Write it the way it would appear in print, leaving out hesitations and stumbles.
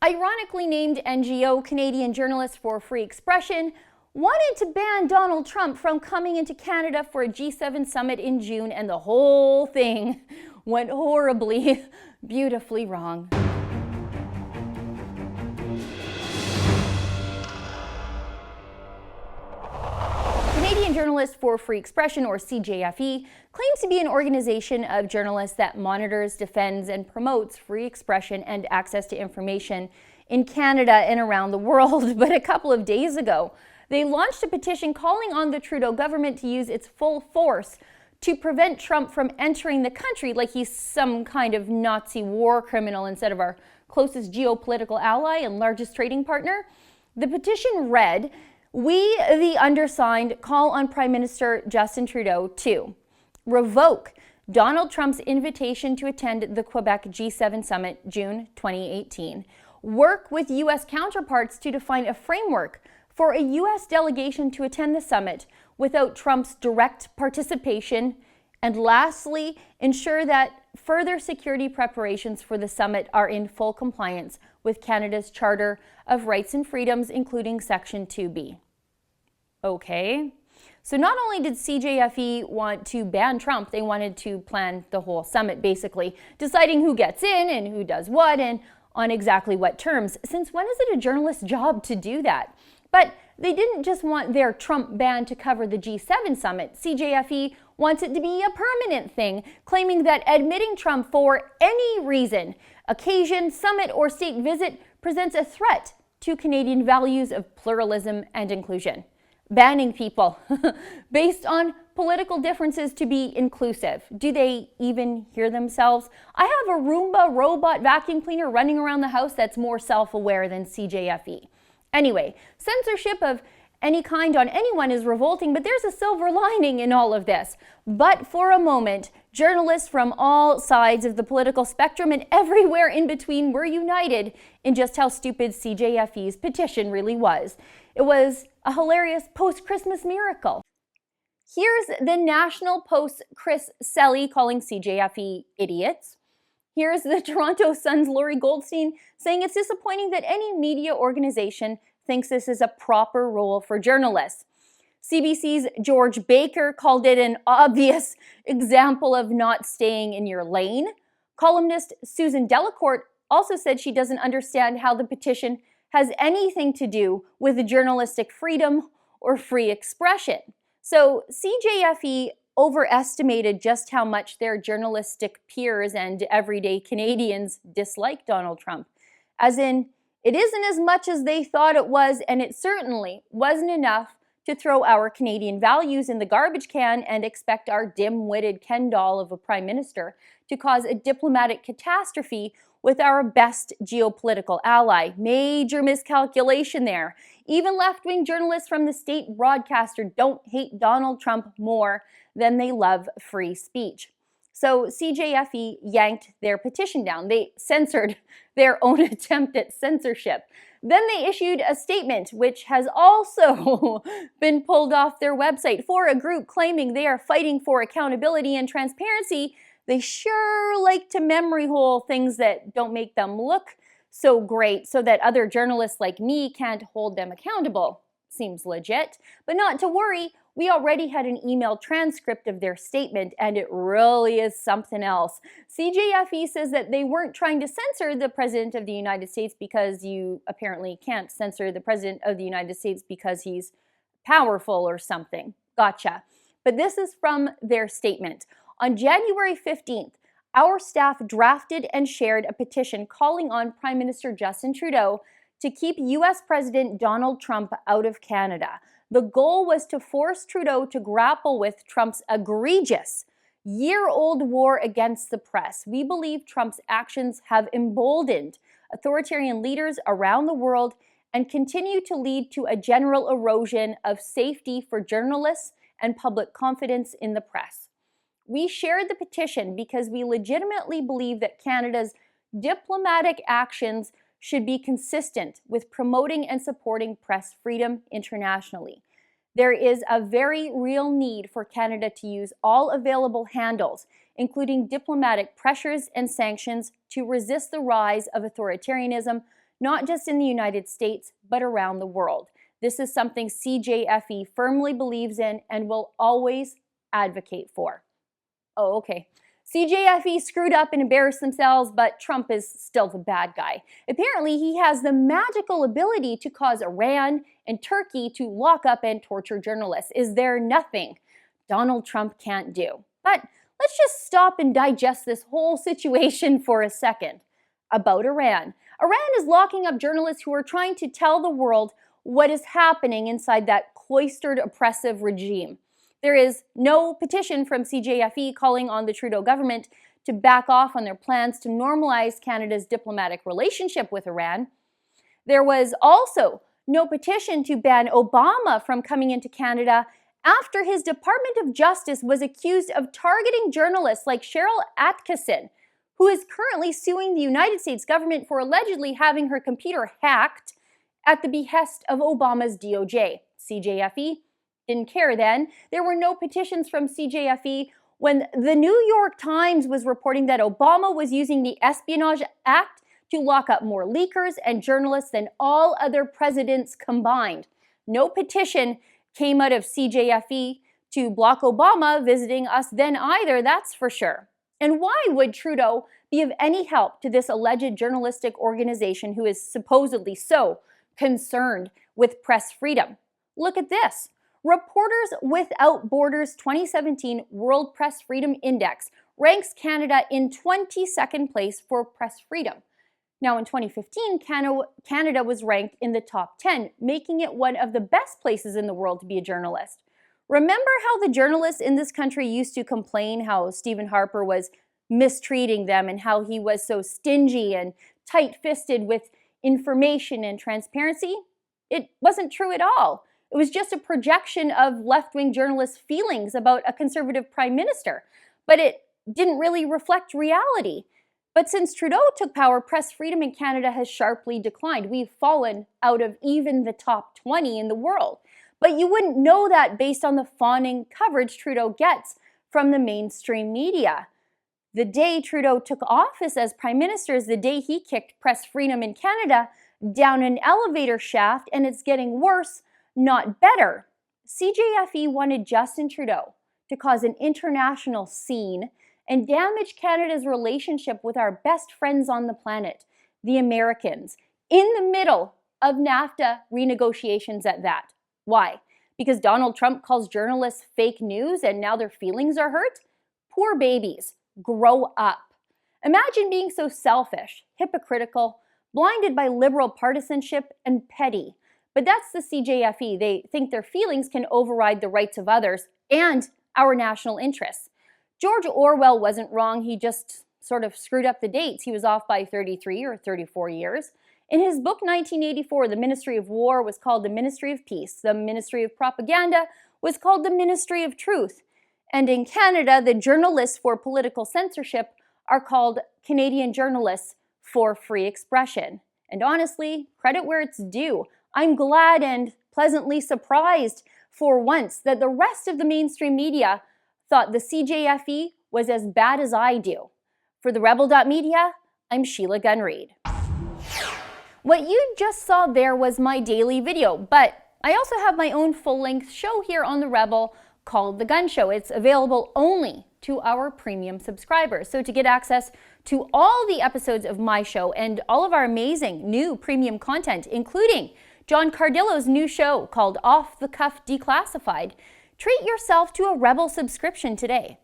ironically named NGO Canadian Journalists for Free Expression, wanted to ban Donald Trump from coming into Canada for a G7 summit in June, and the whole thing went horribly, beautifully wrong. Canadian Journalists for Free Expression, or CJFE, claims to be an organization of journalists that monitors, defends, and promotes free expression and access to information in Canada and around the world. But a couple of days ago, they launched a petition calling on the Trudeau government to use its full force to prevent Trump from entering the country like he's some kind of Nazi war criminal instead of our closest geopolitical ally and largest trading partner. The petition read, "We, the undersigned, call on Prime Minister Justin Trudeau to revoke Donald Trump's invitation to attend the Quebec G7 summit, June 2018, work with U.S. counterparts to define a framework for a U.S. delegation to attend the summit without Trump's direct participation, and lastly, ensure that further security preparations for the summit are in full compliance with Canada's Charter of Rights and Freedoms, including Section 2B. Okay, so not only did CJFE want to ban Trump, they wanted to plan the whole summit, basically, deciding who gets in and who does what and on exactly what terms. Since when is it a journalist's job to do that? But they didn't just want their Trump ban to cover the G7 summit. CJFE wants it to be a permanent thing, claiming that admitting Trump for any reason, occasion, summit, or state visit presents a threat to Canadian values of pluralism and inclusion. Banning people based on political differences to be inclusive. Do they even hear themselves? I have a Roomba robot vacuum cleaner running around the house that's more self-aware than CJFE. Anyway, censorship of any kind on anyone is revolting, but there's a silver lining in all of this. But for a moment, journalists from all sides of the political spectrum and everywhere in between were united in just how stupid CJFE's petition really was. It was a hilarious post-Christmas miracle. Here's the National Post's Chris Selly calling CJFE idiots. Here's the Toronto Sun's Laurie Goldstein saying it's disappointing that any media organization thinks this is a proper role for journalists. CBC's George Baker called it an obvious example of not staying in your lane. Columnist Susan Delacourt also said she doesn't understand how the petition has anything to do with journalistic freedom or free expression. So CJFE overestimated just how much their journalistic peers and everyday Canadians dislike Donald Trump. As in, it isn't as much as they thought it was, and it certainly wasn't enough to throw our Canadian values in the garbage can and expect our dim-witted Ken doll of a prime minister to cause a diplomatic catastrophe with our best geopolitical ally. Major miscalculation there. Even left-wing journalists from the state broadcaster don't hate Donald Trump more than they love free speech. So CJFE yanked their petition down. They censored their own attempt at censorship. Then they issued a statement, which has also been pulled off their website. For a group claiming they are fighting for accountability and transparency, they sure like to memory hole things that don't make them look so great so that other journalists like me can't hold them accountable. Seems legit. But not to worry, we already had an email transcript of their statement, and it really is something else. CJFE says that they weren't trying to censor the President of the United States because you apparently can't censor the President of the United States because he's powerful or something. Gotcha. But this is from their statement. On January 15th, our staff drafted and shared a petition calling on Prime Minister Justin Trudeau to keep U.S. President Donald Trump out of Canada. The goal was to force Trudeau to grapple with Trump's egregious year-old war against the press. We believe Trump's actions have emboldened authoritarian leaders around the world and continue to lead to a general erosion of safety for journalists and public confidence in the press. We shared the petition because we legitimately believe that Canada's diplomatic actions should be consistent with promoting and supporting press freedom internationally. There is a very real need for Canada to use all available handles, including diplomatic pressures and sanctions, to resist the rise of authoritarianism, not just in the United States, but around the world. This is something CJFE firmly believes in and will always advocate for. Oh, okay. CJFE screwed up and embarrassed themselves, but Trump is still the bad guy. Apparently, he has the magical ability to cause Iran and Turkey to lock up and torture journalists. Is there nothing Donald Trump can't do? But let's just stop and digest this whole situation for a second. About Iran. Iran is locking up journalists who are trying to tell the world what is happening inside that cloistered, oppressive regime. There is no petition from CJFE calling on the Trudeau government to back off on their plans to normalize Canada's diplomatic relationship with Iran. There was also no petition to ban Obama from coming into Canada after his Department of Justice was accused of targeting journalists like Cheryl Atkinson, who is currently suing the United States government for allegedly having her computer hacked at the behest of Obama's DOJ. CJFE didn't care then. There were no petitions from CJFE when the New York Times was reporting that Obama was using the Espionage Act to lock up more leakers and journalists than all other presidents combined. No petition came out of CJFE to block Obama visiting us then either, that's for sure. And why would Trudeau be of any help to this alleged journalistic organization who is supposedly so concerned with press freedom? Look at this. Reporters Without Borders 2017 World Press Freedom Index ranks Canada in 22nd place for press freedom. Now in 2015, Canada was ranked in the top 10, making it one of the best places in the world to be a journalist. Remember how the journalists in this country used to complain how Stephen Harper was mistreating them and how he was so stingy and tight-fisted with information and transparency? It wasn't true at all. It was just a projection of left-wing journalists' feelings about a conservative prime minister, but it didn't really reflect reality. But since Trudeau took power, press freedom in Canada has sharply declined. We've fallen out of even the top 20 in the world. But you wouldn't know that based on the fawning coverage Trudeau gets from the mainstream media. The day Trudeau took office as prime minister is the day he kicked press freedom in Canada down an elevator shaft, and it's getting worse, not better. CJFE wanted Justin Trudeau to cause an international scene and damage Canada's relationship with our best friends on the planet, the Americans, in the middle of NAFTA renegotiations at that. Why? Because Donald Trump calls journalists fake news and now their feelings are hurt? Poor babies, grow up. Imagine being so selfish, hypocritical, blinded by liberal partisanship, and petty. But that's the CJFE. They think their feelings can override the rights of others and our national interests. George Orwell wasn't wrong. He just sort of screwed up the dates. He was off by 33 or 34 years. In his book 1984, the Ministry of War was called the Ministry of Peace. The Ministry of Propaganda was called the Ministry of Truth. And in Canada, the journalists for political censorship are called Canadian Journalists for Free Expression. And honestly, credit where it's due. I'm glad and pleasantly surprised for once that the rest of the mainstream media thought the CJFE was as bad as I do. For the Rebel.media, I'm Sheila Gunn Reid. What you just saw there was my daily video, but I also have my own full-length show here on The Rebel called The Gun Show. It's available only to our premium subscribers. So to get access to all the episodes of my show and all of our amazing new premium content, including John Cardillo's new show called Off the Cuff Declassified, treat yourself to a Rebel subscription today.